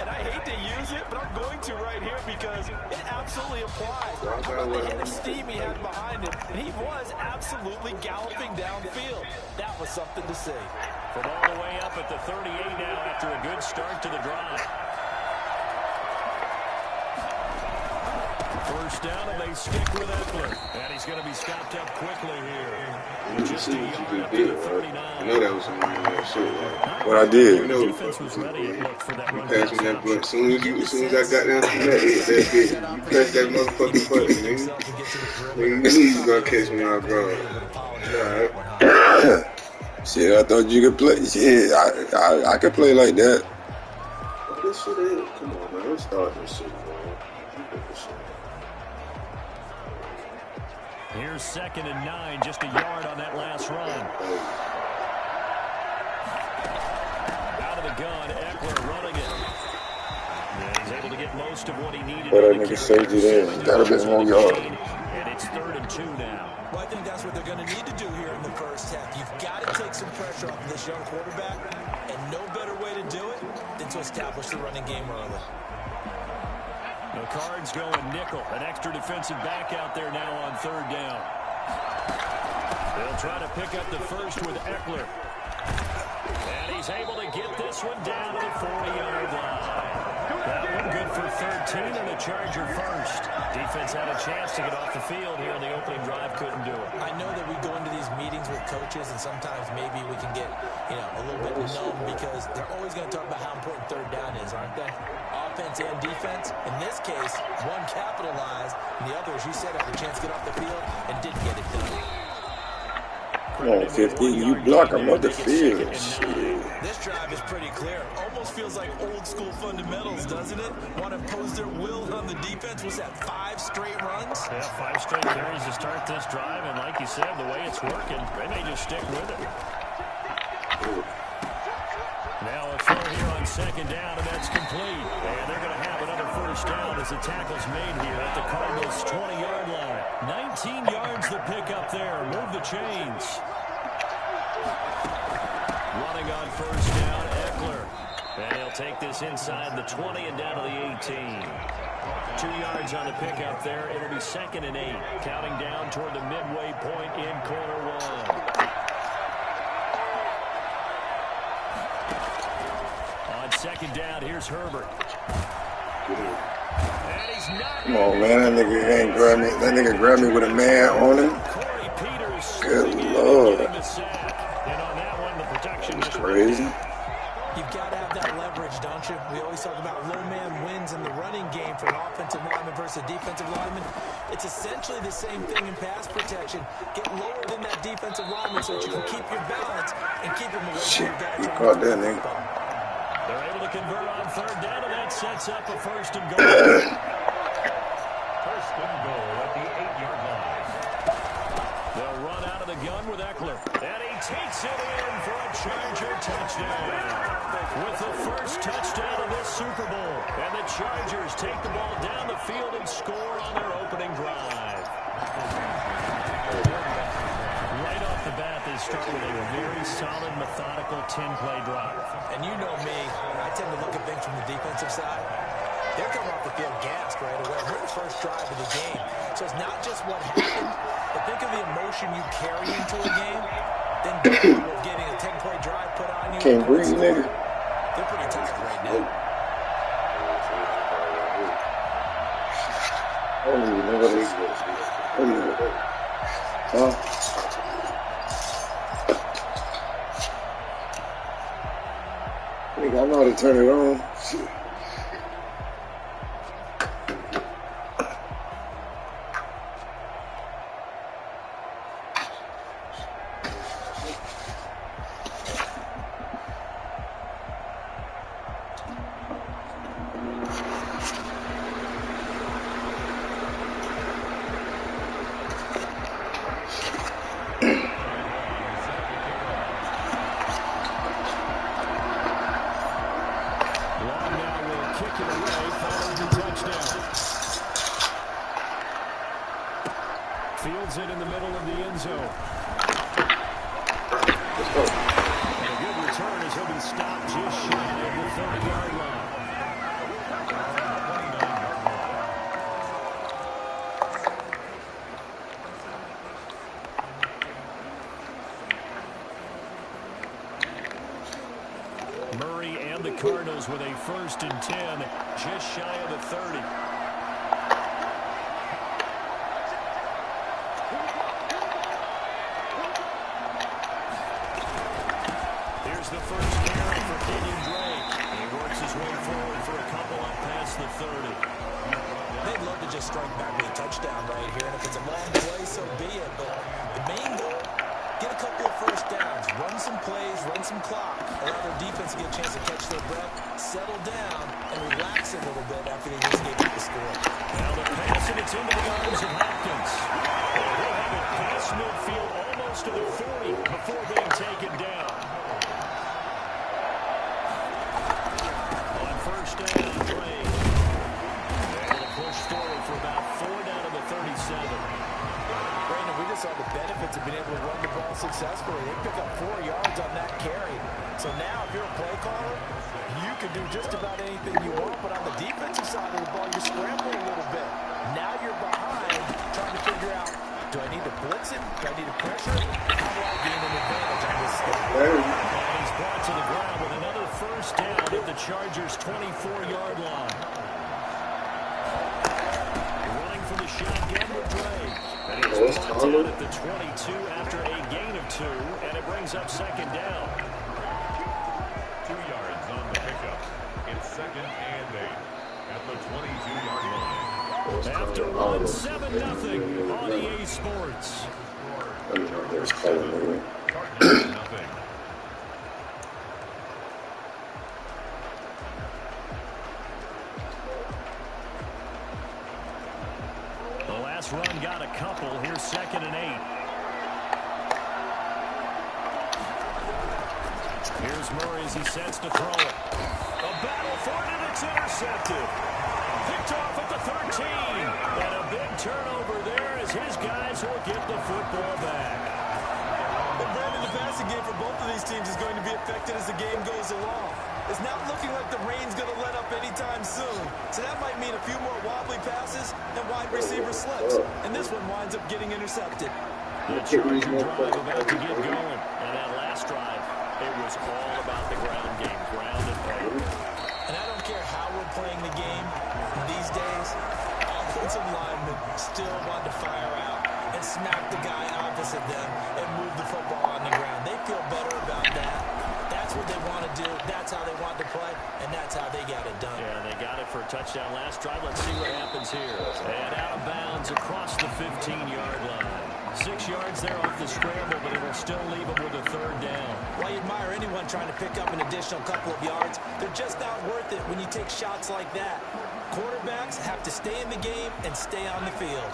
And I hate to use it, but I'm going to right here because it absolutely applies. How about the hit of steam he had behind him? And he was absolutely galloping downfield. That was something to see. From all the way up at the 38 now after a good start to the drive. First down, and they stick with Eckler. And he's going to be stopped up quickly here. Just a yard up to the 39. I know that was some run shit. Like, what I did. you know, Defense was ready. It looked for that run. Passing that blunt. As soon as I got down to that, you press that motherfucking button, nigga. You knew you was gonna catch me off guard. Alright. Shit, I thought you could play. Shit, I could play like that. What this shit is? Come on, man. Don't start this shit, man. Here's 2nd and 9, just a yard on that last run. Out of the gun, Eckler running it. And he's able to get most of what he needed. But that nigga saved you there. Got a bit more yard. And it's 3rd and 2 now. Well, I think that's what they're going to need to do here in the first half. You've got to take some pressure off of this young quarterback, and no better way to do it than to establish the running game early. The Cards going nickel. An extra defensive back out there now on 3rd down. They'll try to pick up the first with Eckler. And he's able to get this one down to the 40-yard line. That one good for 13 and a Charger first. Defense had a chance to get off the field here in the opening drive. Couldn't do it. I know that we go into these meetings with coaches, and sometimes maybe we can get, a little bit numb because they're always going to talk about how important 3rd down is, aren't they? Offense and defense. In this case, one capitalized, and the other, as you said, had a chance to get off the field and didn't get it done. Come on, 50. You block him off the field. Shit. This drive is pretty clear. Almost feels like old school fundamentals, doesn't it? Want to impose their will on the defense. Was that 5 straight runs? Yeah, 5 straight carries to start this drive, and like you said, the way it's working, they may just stick with it. Now a throw here on 2nd down, and that's complete. And they're going to have another first down as the tackle's made here at the Cardinals' 20-yard line. 19 yards to pick up there. Move the chains. Running on first down, Eckler. And he'll take this inside the 20 and down to the 18. 2 yards on the pickup there. It'll be 2nd and 8. Counting down toward the midway point in quarter 1. 2nd down, here's Herbert. And he's not. Come on, man. That nigga ain't grab me. That nigga grabbed me with a man on him. Good Lord. And on that one, the protection is crazy. You've got to have that leverage, don't you? We always talk about low man wins in the running game for an offensive lineman versus a defensive lineman. It's essentially the same thing in pass protection. Get lower than that defensive lineman so that you can keep your balance and keep him away from your guy. You caught that, nigga. They're able to convert on 3rd down, and that sets up a 1st and goal. 1st and goal at the 8-yard line. They'll run out of the gun with Eckler. And he takes it in for a Charger touchdown. With the first touchdown of this Super Bowl. And the Chargers take the ball down the field and score on their opening drive. Right off the bat, they start with a very solid, methodical 10-play drive. And you know me, I tend to look at things from the defensive side. They're coming off the field gassed right away. We're the first drive of the game. So it's not just what happened, but think of the emotion you carry into a game. Then getting a 10-play drive put on you. Can't breathe, nigga. They're pretty tired right now. I don't even know what it is. Huh? I know how to turn it on. Shit. Fields it in the middle of the end zone. Let's go. And a good return as he'll be stopped just shy of the 30-yard line. Eagles with a 1st and 10, just shy of the 30. Here's the first carry for Kenyon Drake. He works his way forward for a couple up past the 30. They'd love to just strike back with a touchdown right here, and if it's a long play, so be it. But the main goal, get a couple of first downs, run some plays, run some clock, allow their defense to get a chance to catch their breath, settle down, and relax a little bit after they just gave up the score. Now the pass, and it's into the arms of Hopkins. They'll have it past midfield almost to the 40 before being taken down. On 1st down, Drake. Push forward for about 4 down to the 37. Brandon, we just saw the benefits of being able to run the ball successfully. They pick up 4 yards on that carry. So now, if you're a play caller, you can do just about anything you want. But on the defensive side of the ball, you're scrambling a little bit. Now you're behind, trying to figure out, do I need to blitz it? Do I need to pressure it? How do I gain an advantage on this stuff? And he's brought to the ground with another 1st down at the Chargers' 24-yard line. The shotgun with Drake. And he's brought down at the 22 after a gain of 2, and it brings up 2nd down. 2 yards on the pickup. It's 2nd and 8 at the 22-yard line. After one, 7-0 on EA Sports. I don't know, there's calling Nothing. Run got a couple. Here's 2nd and 8. Here's Murray as he sets to throw it. A battle for it, and it's intercepted. Picked off at the 13. And a big turnover there as his guys will get the football back. But Brandon, the passing game for both of these teams is going to be affected as the game goes along. It's not looking like the rain's going to let up anytime soon. So that might mean a few more wobbly passes and wide receiver slips. And this one winds up getting intercepted. The Charger drive about to get going. And that last drive, it was all about the ground game, ground and pound. And I don't care how we're playing the game these days, offensive linemen still want to fire out and smack the guy opposite them and move the football on the ground. They feel better about that. That's what they want to do. That's how they want to play, and that's how they got it done. Yeah, they got it for a touchdown last drive. Let's see what happens here. And out of bounds across the 15-yard line. 6 yards there off the scramble, but it'll still leave them with a 3rd down. Well, you admire anyone trying to pick up an additional couple of yards. They're just not worth it when you take shots like that. Quarterbacks have to stay in the game and stay on the field.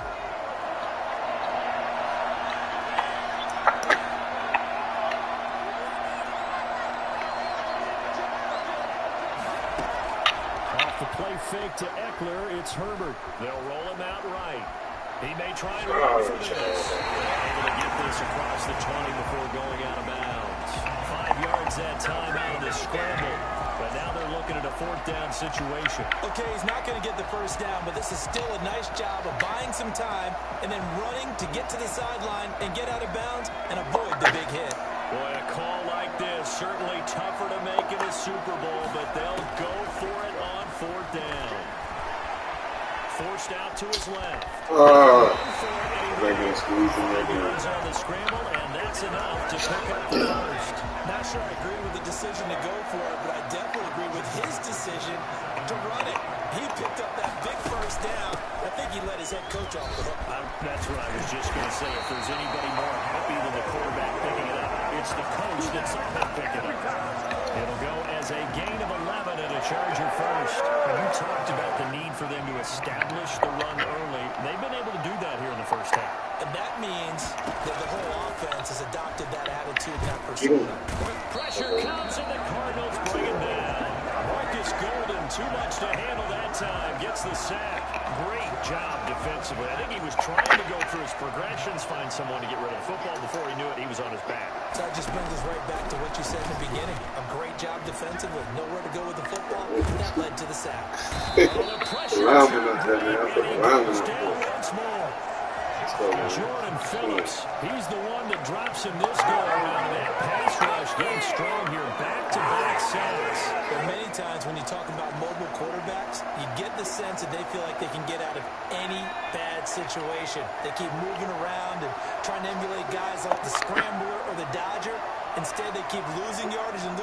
Play fake to Eckler. It's Herbert. They'll roll him out right. He may try and run for this. Able to get this across the 20 before going out of bounds. 5 yards that time out of the scramble. But now they're looking at a 4th down situation. Okay, he's not going to get the 1st down, but this is still a nice job of buying some time and then running to get to the sideline and get out of bounds and avoid the big hit. Boy, a call like this, certainly tougher to make in a Super Bowl, but they'll go for it on 4th down. Forced out to his left. Yards on the scramble, and that's enough to pick up the 1st. Not sure I agree with the decision to go for it, but I definitely agree with his decision to run it. He picked up that big 1st down. I think he let his head coach off the hook. That's what I was just going to say. If there's anybody more happy than the quarterback picking it up, it's the coach that's picking it up. It'll go as a gain of 11 and a Charger 1st. You talked about the need for them to establish the run early. They've been able to do that here in the 1st half. And that means that the whole offense has adopted that attitude, that persona. Pressure comes, and the Cardinals bring him down. Marcus Golden, too much to handle that time, gets the sack. Great job defensively. I think he was trying to go through his progressions, find someone to get rid of the football. Before he knew it, he was on his back. So that just brings us right back to what you said in the beginning. A great job defensively, nowhere to go with the football. That led to the sack. The pressure down once more. Jordan Phillips, he's the one that drops him this go-around. That pass rush getting strong here, back-to-back sacks. But many times when you talk about mobile quarterbacks, you get the sense that they feel like they can get out of any bad situation. They keep moving around and trying to emulate guys like the Scrambler or the Dodger. Instead, they keep losing yardage and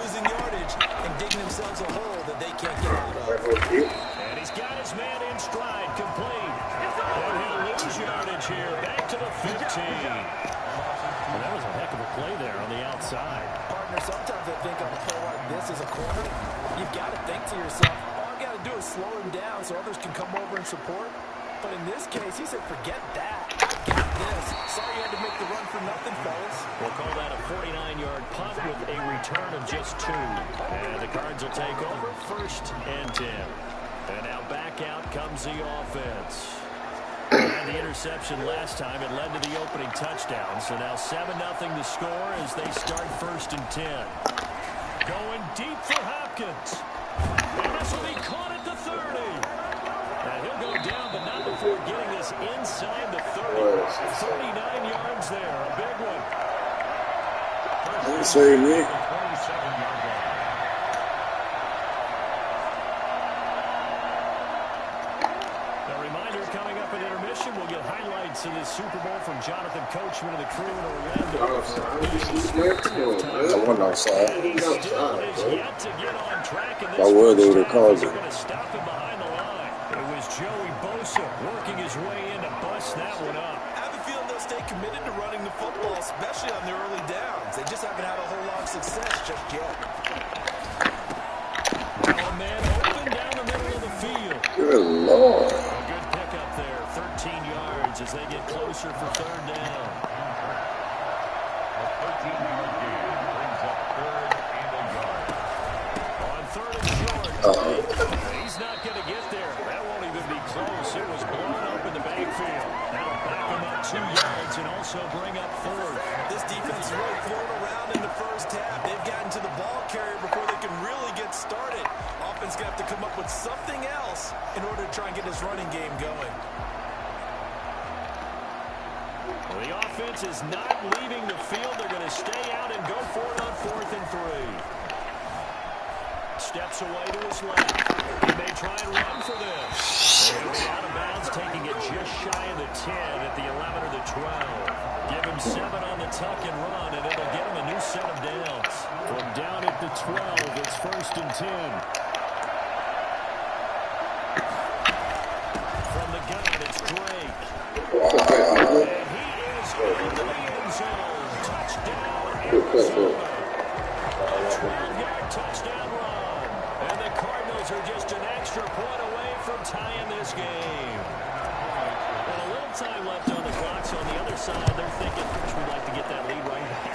digging themselves a hole that they can't get out of. And he's got his man in stride, complete. And he'll lose yardage here, back to the 15. Well, that was a heck of a play there on the outside. Partner, sometimes I think on a play like this as a corner, you've got to think to yourself, all I got to do is slow him down so others can come over and support. But in this case, he said, forget that. I got this. Sorry you had to make the run for nothing, fellas. We'll call that a 49-yard punt with a return of just 2. And the Cards will take over 1st and 10. And now back out comes the offense. And the interception last time, it led to the opening touchdown. So now 7-0 the score as they start 1st and 10. Going deep for Hopkins. And this will be caught at the 30. Now he'll go down, but not before getting this inside the 30. 39 yards there, a big one. Don't say me. A reminder coming up at intermission, we'll get highlights of this Super Bowl from Jonathan Coachman and the crew in Orlando. I went outside. He still is yet to get on track in this. I would, they would have called They're it. going to stop him behind the line. It was Joey Bosa working his way in to bust that one up. I have a feeling they'll stay committed to running the football, especially on their early downs. They just haven't had a whole lot of success just yet. Now a man open down the middle of the field. Good Lord. A good pickup there, 13 yards as they get closer for 3rd down. A 13-yard gain brings up 3rd and a yard. On 3rd and short. He's not going to get there. That won't even be close. It was blown up in the backfield. That'll back him up 2 yards and also bring up 4th. This defense is really thrown around in the first half. They've gotten to the ball carrier before they can really get started. Offense going to have to come up with something else in order to try and get this running game going. Well, the offense is not leaving the field. They're going to stay out and go for it on 4th and 3. Steps away to his left. He may try and run for this. He'll be out of bounds, taking it just shy of the 10 at the 11 or the 12. Give him 7 on the tuck and run, and it'll get him a new set of downs. From down at the 12, it's 1st and 10. From the gun, it's Drake. And he is into the end zone. Touchdown, Arizona. A 12-yard touchdown run. And the Cardinals are just an extra point away from tying this game. And a little time left on the clock, so on the other side, they're thinking, we'd like to get that lead right back.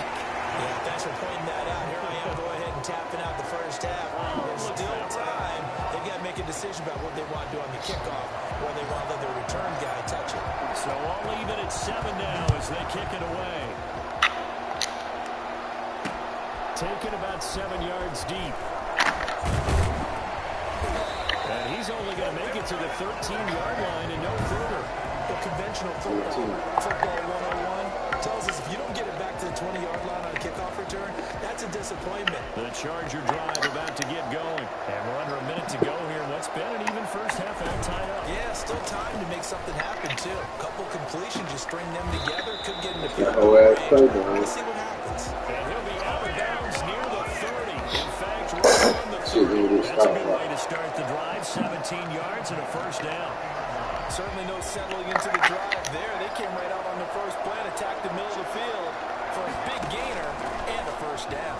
Yeah, thanks for pointing that out. Here I am, go ahead and tapping out the first half. There's still time. They've got to make a decision about what they want to do on the kickoff, whether they want to let their return guy touch it. So all even at 7 now as they kick it away. Taken about 7 yards deep. And he's only going to make it to the 13-yard line and no further. Well, conventional football 101 tells us if you don't get it back to the 20-yard line on a kickoff return, that's a disappointment. The Charger drive about to get going. And we're under a minute to go here. What's been an even first half and tied up. Yeah, still time to make something happen, too. A couple completions, you string them together, could get into field goal range. Let's see what happens. And he'll be out of bounds near the 30. In fact, right on the 30. That's a good way to start the drive. 17 yards and a first down. Certainly no settling into the drive there. They came right out on the first play and attacked the middle of the field for a big gainer and a first down.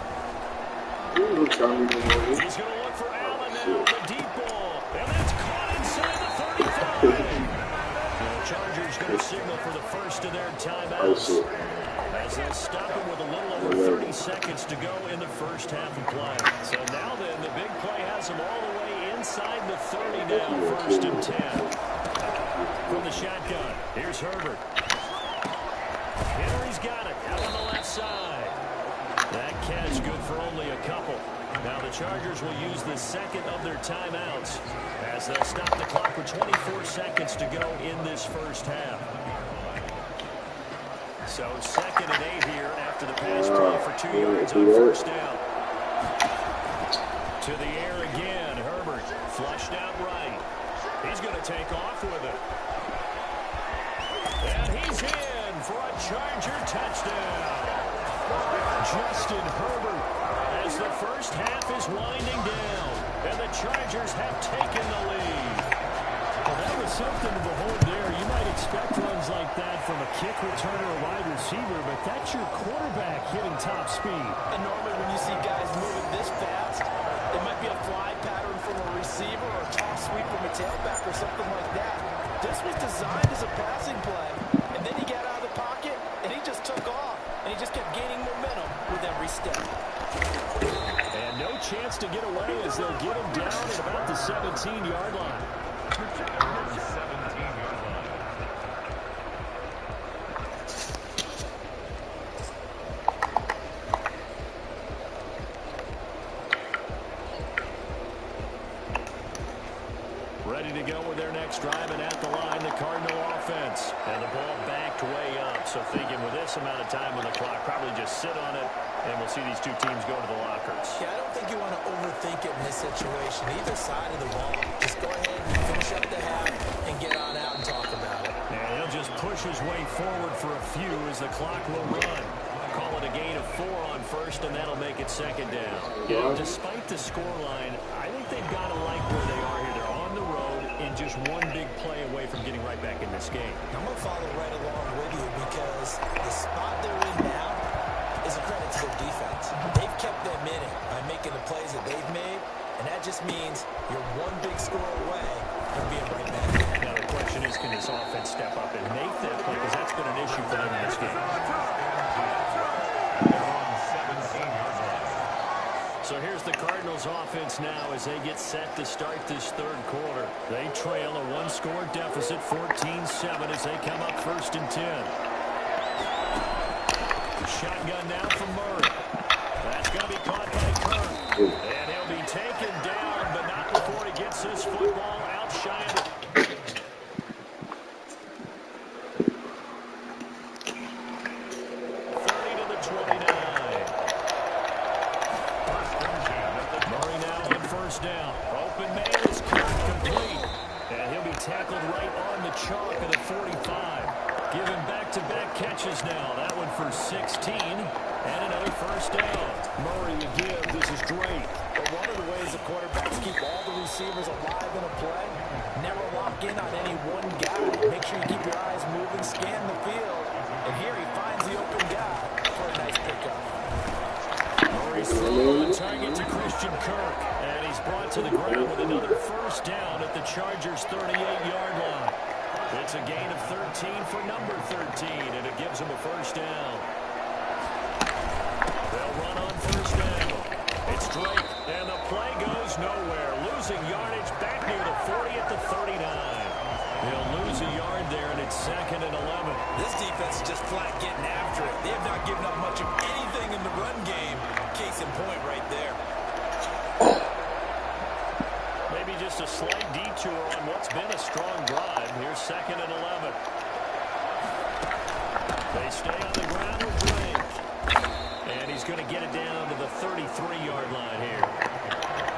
He's going to look for Allen now, the deep ball. And that's caught inside the 35. The Chargers going to signal for the first of their timeouts as they'll stop him with a little over 30 seconds to go in the first half of play. So now then, the big play has him all the way inside the 30 now, 1st and 10. From the shotgun, here's Herbert. Henry's got it out on the left side. That catch good for only a couple. Now the Chargers will use the second of their timeouts as they'll stop the clock with 24 seconds to go in this first half. So 2nd and 8 here after the pass play for 2 yards on first down. To the air again. Herbert flushed out right. He's going to take off with it. And he's in for a Charger touchdown. Justin Herbert as the first half is winding down. And the Chargers have taken the lead. Well, that was something to behold there. You might expect runs like that from a kick returner or wide receiver, but that's your quarterback hitting top speed. And normally when you see guys moving this fast, it might be a fly pattern from a receiver or a toss sweep from a tailback or something like that. This was designed as a passing play, and then he got out of the pocket, and he just took off, and he just kept gaining momentum with every step. And no chance to get away as they'll get him down at about the 17-yard line. 17-yard line. Ready to go with their next drive, and at the line, the Cardinal offense. And the ball backed way up, so thinking with this amount of time on the clock, probably just sit on it, and we'll see these two teams go to the lockers. Yeah, I don't think you want to overthink it in this situation. Either side of the ball, just go ahead and finish up the half and get on out and talk about it. And he'll just push his way forward for a few as the clock will run. Call it a gain of 4 on first, and that'll make it 2nd down. Yeah, despite the scoreline, I think they've got to like where they are here. They're on the road and just one big play away from getting right back in this game. I'm going to follow right along with you because the spot they're in now is a credit to their defense. They've kept them in it by making the plays that they've made, and that just means you're one big score away from being right back in. Now the question is, can this offense step up and make that play, because that's been an issue for them in this game. So here's the Cardinals offense now as they get set to start this 3rd quarter. They trail a 1-score deficit, 14-7 as they come up 1st and 10. Shotgun now from Murray. That's going to be caught by Kirk. And he'll be taken down, but not before he gets his football out shy of it. 30 to the 29. Murray now on first down. Open man is Kirk, complete. And he'll be tackled right on the chalk of the 45. Given back-to-back catches now. That one for 16. And another first down. Murray, you give. This is great. But one of the ways the quarterbacks keep all the receivers alive in a play, never lock in on any one guy. Make sure you keep your eyes moving, scan the field. And here he finds the open guy for a nice pickup. Murray's throw on target to Christian Kirk. And he's brought to the ground with another first down at the Chargers' 38-yard line. It's a gain of 13 for number 13, and it gives him a first down. They'll run on first down. It's Drake, and the play goes nowhere. Losing yardage back near the 40 at the 39. They'll lose a yard there, and it's 2nd and 11. This defense is just flat getting after it. They have not given up much of anything in the run game. Case in point right there. Maybe just a slight detour on what's been a strong drive. Here's 2nd and 11. They stay on the ground with Drake. And he's going to get it down to the 33-yard line here.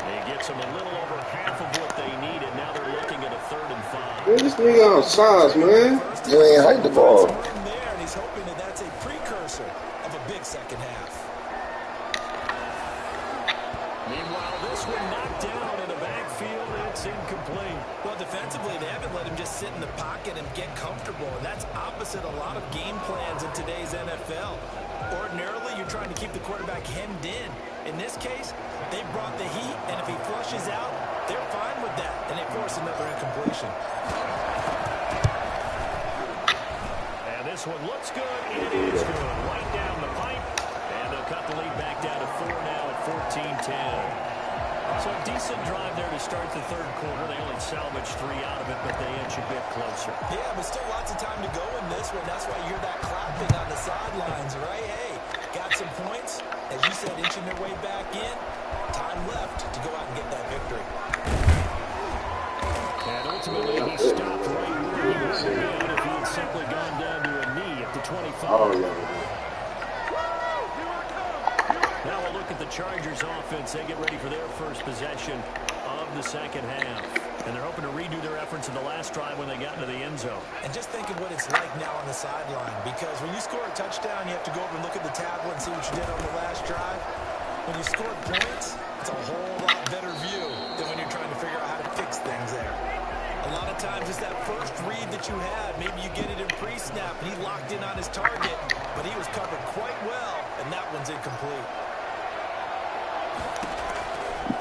He gets them a little over half of what they needed. Now they're looking at a 3rd and 5. Man, this nigga outside, man. You ain't hide the ball. There, and he's hoping that that's a precursor of a big second half. Meanwhile, this one knocked down in the backfield. It's incomplete. Well, defensively, they haven't let him just sit in the pocket and get comfortable, and that's opposite a lot of game plans in today's NFL. Ordinarily, you're trying to keep the quarterback hemmed in. In this case, they brought the heat, and if he flushes out, they're fine with that, and they force another incompletion. And this one looks good. It is good. Right down the pipe, and they'll cut the lead back down to 4 now at 14-10. So a decent drive there to start the 3rd quarter. They only salvaged 3 out of it, but they inch a bit closer. Yeah, but still lots of time to go in this one. That's why you hear that clapping on the sidelines, right? Hey, got some points. As you said, inching their way back in. Time left to go out and get that victory. And ultimately, he stopped right where he would have been if he had simply gone down to a knee at the Oh, 25. yeah. Now we'll look at the Chargers offense. They get ready for their first possession of the second half. And they're hoping to redo their efforts in the last drive when they got into the end zone. And just think of what it's like now on the sideline, because when you score a touchdown, you have to go over and look at the tablet and see what you did on the last drive. When you score points, it's a whole lot better view than when you're trying to figure out how to fix things there. A lot of times it's that first read that you had. Maybe you get it in pre-snap, and he locked in on his target, but he was covered quite well, and that one's incomplete.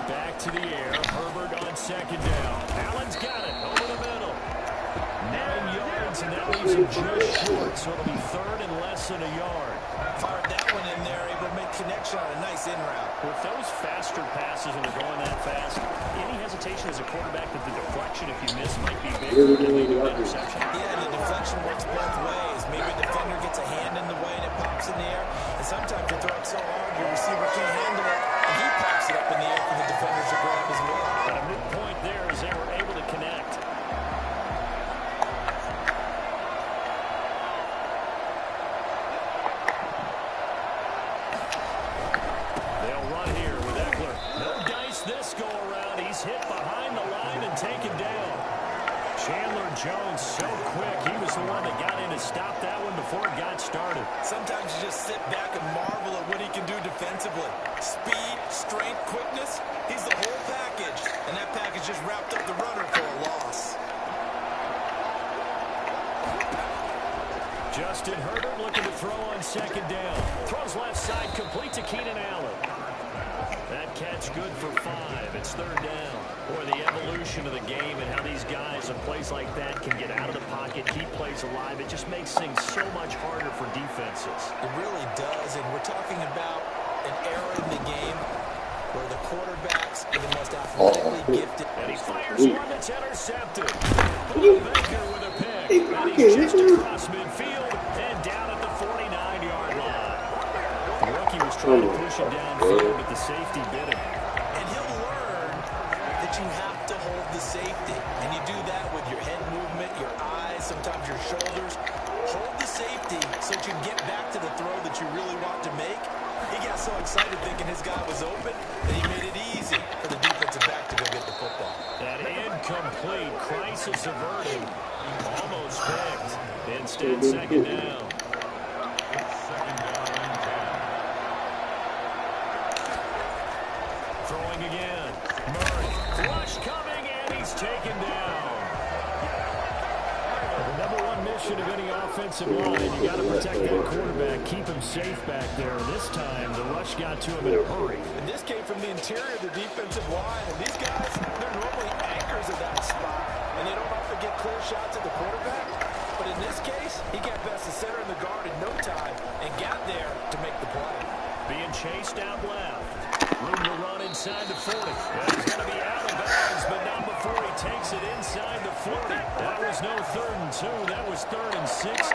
Back to the air. Herbert on second down. Allen's got it over the middle. 9 yards, and that leaves him just short, so it'll be third and less than a yard. Fired that one in there, able to make connection on a nice in route. With those faster passes when they're going that fast, any hesitation as a quarterback that the deflection, if you miss, might be big and lead to an interception? Yeah, and the deflection works both ways. Maybe a defender gets a hand in the way and it pops in the air. And sometimes you throw it so hard your receiver can't handle it, and he pops it up in the air for the defender to grab as well. But a moot point there as they were able to connect. They'll run here with Eckler. No dice this go around. He's hit behind the line and taken down. Chandler Jones so quick. He was the one that got in to stop that one before it got started. Sometimes you just sit back and marvel at what he can do defensively. Speed, strength, quickness, he's the whole package. And that package just wrapped up the runner for a loss. Justin Herbert looking to throw on second down. Throws left side, complete to Keenan Allen. That catch good for 5. It's third down. Boy, the evolution of the game and how these guys in plays like that can get out of the pocket, keep plays alive, it just makes things so much harder for defenses. It really does, and we're talking about an era in the game where the quarterbacks are the most athletically gifted. And he fires one that's intercepted. Baker with a pick. And he's just across midfield and down at the 49-yard line. The rookie was trying to push him downfield, but the safety bit him. And he'll learn that you have to hold the safety. And you do that with your head movement, your eyes, sometimes your shoulders. Hold the safety so that you can get back to the throw that you really want to make. He got so excited thinking his guy was open that he made it easy for the defensive back to go get the football. That incomplete, crisis averted, almost picked. Instead, second down. Throwing again. Murray, rush coming, and he's taken down. The number one mission of any offensive line, you got to protect that quarterback, keep him safe back there. This time, the rush got to him in a hurry. And this came from the interior of the defensive line. And these guys, they're normally anchors at that spot. And they don't often get clear shots at the quarterback. But in this case, he got past the center and the guard in no time and got there to make the play. Being chased out left. Room to run inside the 40. Well, he's going to be out of bounds, but not before he takes it inside the 40. That was no 3rd and 2. That was 3rd and 16,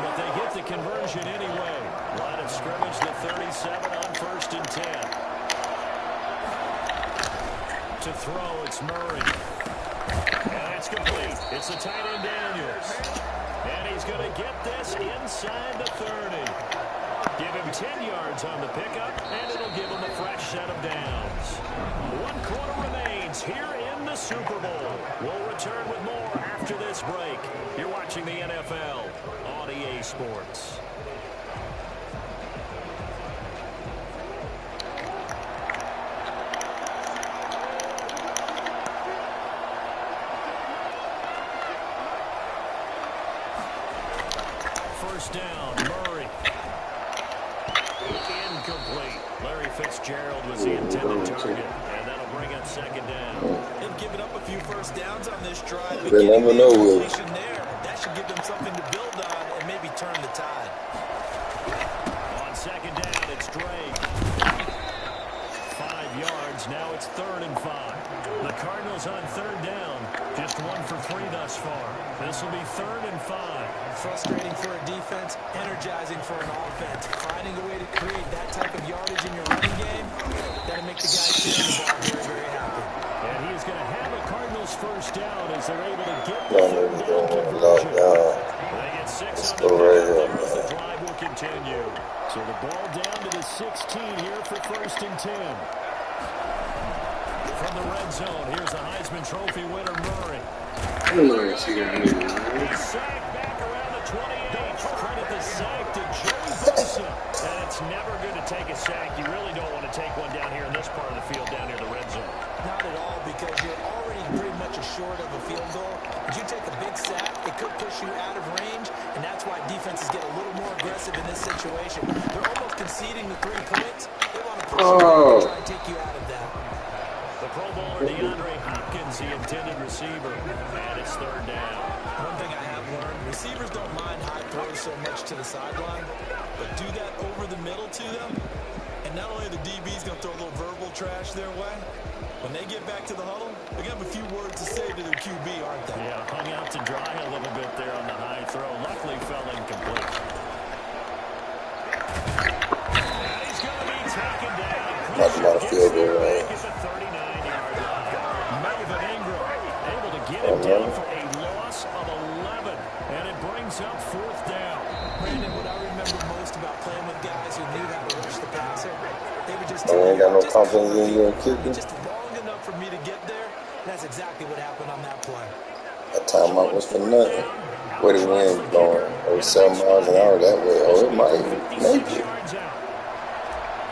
but they get the conversion anyway. Line of scrimmage, the 37 on 1st and 10. To throw, it's Murray. And it's complete. It's the tight end Daniels. And he's going to get this inside the 30. Give him 10 yards on the pickup, and it'll give him a fresh set of downs. 1 quarter remains here in the Super Bowl. We'll return with more after this break. You're watching the NFL on EA Sports. First down, Murray. Incomplete. Larry Fitzgerald was the intended target, and that'll bring up second down. They've given up a few first downs on this drive. But They never know, Will. there, that should give them something to build on and maybe turn the tide. On second down, it's Drake. 5 yards. Now it's 3rd and 5. The Cardinals on 3rd down. Just 1 for 3 thus far. This will be 3rd and 5. Frustrating for a defense, energizing for an offense. Finding a way to create that type of yardage in your running game, that'll make the guys carrying the ball very, very happy. And he is going to have a Cardinals first down as they're able to get the Y'all 3rd niggas down going conversion. lockdown. They get 6 Let's on go the right field. here, There's the man. drive. continue. So the ball down to the 16 here for 1st and 10. From the red zone, here's the Heisman Trophy winner, Murray. I don't know how to see that nigga, man. He's sacked back around the 28. Credit the sack to Joey Bosa. And it's never good to take a sack. You really don't want to take one down here in this part of the field, down near the red zone. Not at all, because you're already pretty much assured of a field goal. If you take a big sack, it could push you out of range, and that's why defenses get a little more aggressive in this situation. They're almost conceding the 3 points. They want to push you out and try and take you out of that. The Pro Bowler DeAndre Hopkins, the intended receiver, and it's 3rd down. One thing I have learned, receivers don't mind high throws so much to the sideline, but do that over the middle to them, and not only are the DBs going to throw a little verbal trash their way, when they get back to the huddle, they're going to have a few words to say to their QB, aren't they? Yeah, hung out to dry a little bit there on the high throw. Luckily fell incomplete. And he's going to be taken down. Nothing about a field goal, right? At the 39-yard line. Melvin Ingram able to get him down for a loss of 11. And it brings up 4th down. Brandon, what I remember most about playing with guys who knew how to rush the passer, they would just I ain't got no confidence in your kicking. just long enough for me to get there. That's exactly what happened on that play. That timeout was for nothing. Where the wind blowing? Over 7 miles an hour that way. Oh, it might make it.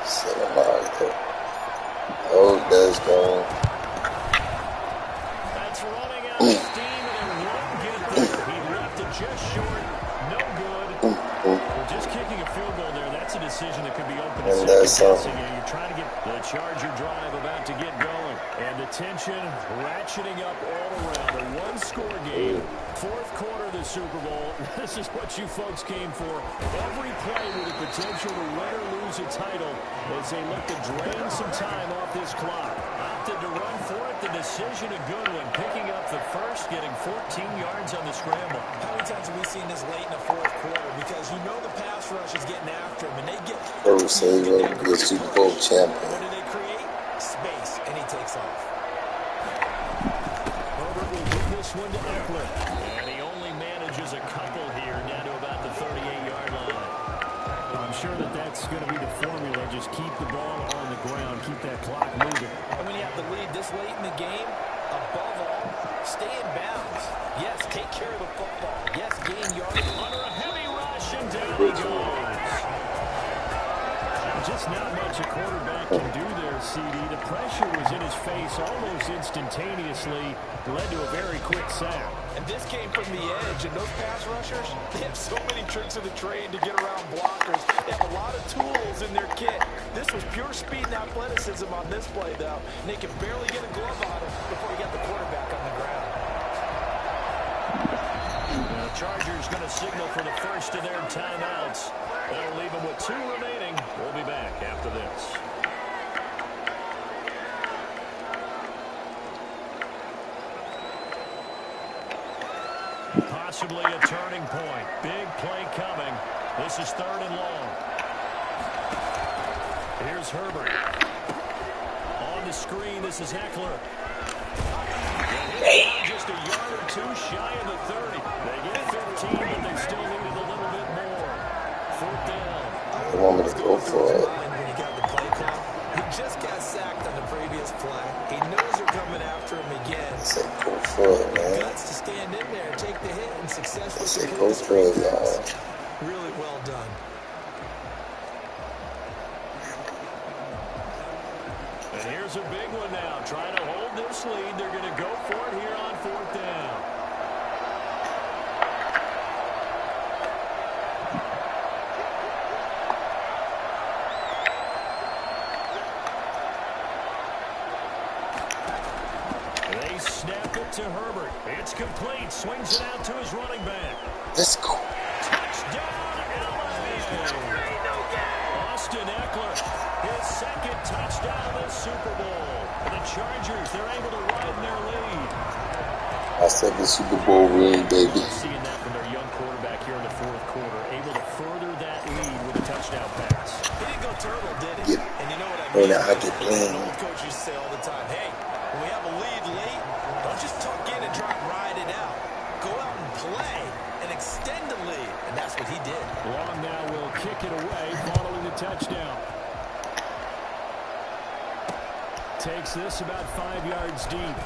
7 miles there. Oh, that's going. That's running out of steam, and it won't get there. He left it just short. No good. Well, just kicking a field goal there, that's a decision that could be open to And that's second guessing. You're trying to get the Charger drive about to get going. And the tension ratcheting up all around. A 1-score game. 4th quarter of the Super Bowl. This is what you folks came for. Every play with the potential to win or lose a title as they look to drain some time off this clock. Opted to run for it. The decision a good one. Picking up the first, getting 14 yards on the scramble. How many times have we seen this late in the 4th quarter? Because you know the pass rush is getting after him, and they get... They say he's going to be a Super Bowl champion. What do they create? Space, and he takes off. Herbert will give this one to Eckler. And he only manages a couple here down to about the 38-yard line. I'm sure that's going to be the formula. Just keep the ball on the ground. Keep that clock moving. And when you have the lead this late in the game, above all, stay in bounds. Yes, take care of the football. Yes, gain yards. Under a heavy rush, and down he goes. Just not much a quarterback can do there, CD. The pressure was in his face almost instantaneously. Led to a very quick sack. And this came from the edge, and those pass rushers, they have so many tricks of the trade to get around blockers. They have a lot of tools in their kit. This was pure speed and athleticism on this play, though. And they could barely get a glove on him before he got the quarterback on the ground. The Chargers going to signal for the first of their timeouts. They'll leave them with 2 remaining. We'll be back after this. Possibly a turning point. Big play coming. This is 3rd and long. Here's Herbert. On the screen, this is Eckler. Just a yard or 2 shy of the 30. They get 15, but they still needed a little bit more. 4th down. They want me to go for it. When he got the play call, he just got sacked on the previous play. He knows they're coming after him again. I said go for it, man. Guts to stand in there and take the hit and I successfully said complete go the for it, screen. y'all. Really well done. And here's a big one now. Trying to hold this lead. They're going to go for it here on 4th down. They snap it to Herbert. It's complete. Swings it out to his running back. Let's go. Touchdown, LA! Austin Eckler, his 2nd touchdown of the Super Bowl. The Chargers, they're able to widen their lead. I said the Super Bowl ring, baby. Seeing that from their young quarterback here in the 4th quarter, able to further that lead with a touchdown pass. He didn't go turtle, did he? Yeah. And you know what I Hey, mean? now I get blamed. Old coaches say all the time, hey, when we have a lead late, don't just tuck in and try and ride it out. Go out and play and extend the lead. And that's what he did. Long now will kick it away following the touchdown. Takes this about 5 yards deep.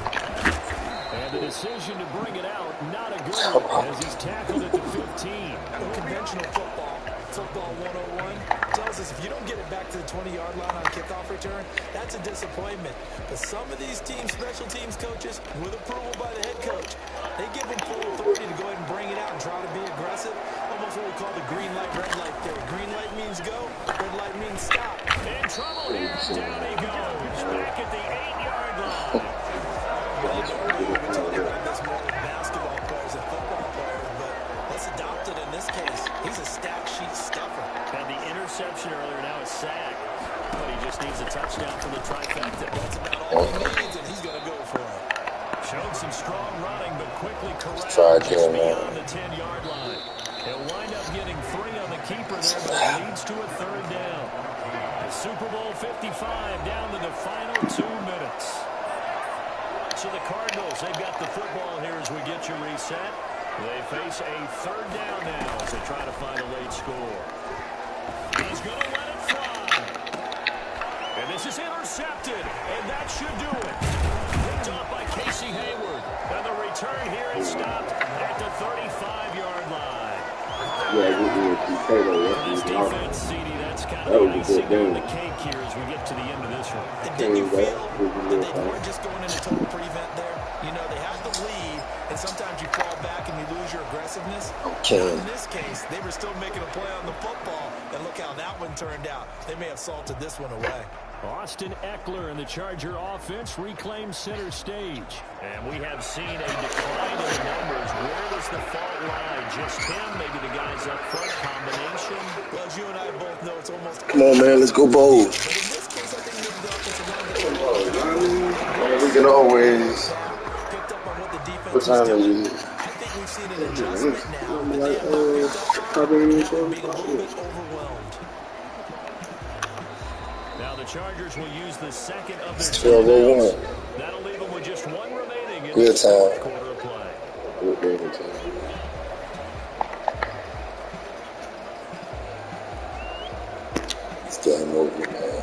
And the decision to bring it out, not a good one, as he's tackled at the 15. Conventional football 101 tells us if you don't get it back to the 20-yard line on kickoff return, that's a disappointment. But some of these teams, special teams coaches, with approval by the head coach, they give them full authority to go ahead and bring it out and try to be aggressive. Almost what we call the green light, red light theory. Green light means go, red light means stop. In trouble here, down he goes. Back at the 8-yard line. We've been talking about this more with basketball players and football players, but let's adopt it in this case. He's a stat sheet stuffer. Had the interception earlier, now a sack. But he just needs a touchdown for the trifecta. That's about all he needs, and he's going to go for it. Showed some strong running, but quickly corralled just beyond the 10-yard line. He'll wind up getting 3 on the keeper there, but it leads to a 3rd down. The Super Bowl 55 down to the final 2 minutes. So the Cardinals, they've got the football here as we get you reset. They face a 3rd down now as they try to find a late score. He's going to let it fly. And this is intercepted, and that should do it. Picked off by Casey Hayward. And the return here is stopped at the 35-yard line. This defense, CD, that's kind of the icing on the cake here as we get to the end of this one. And didn't you feel that they weren't just going into total prevent there? You know, they had the lead, and sometimes you fall back and you lose your aggressiveness. In this case, they were still making a play on the football, and look how that one turned out. They may have salted this one away. Austin Eckler and the Charger offense reclaim center stage. And we have seen a decline in the numbers. Where does the fault lie? Just him? Maybe the guys up front? Combination? Well, as you and I both know, it's almost... Come on, man. Let's go bold. But in this case, I think maybe the offensive line... We can always... picked up on what the defense What time is it? I think we've seen an adjustment now. That they have not picked up on being a little bit overwhelmed. Now the Chargers will use the second of their 12:01. That'll leave them with just 1 remaining in Good the time. 4th quarter of play. Good time. It's game over, man.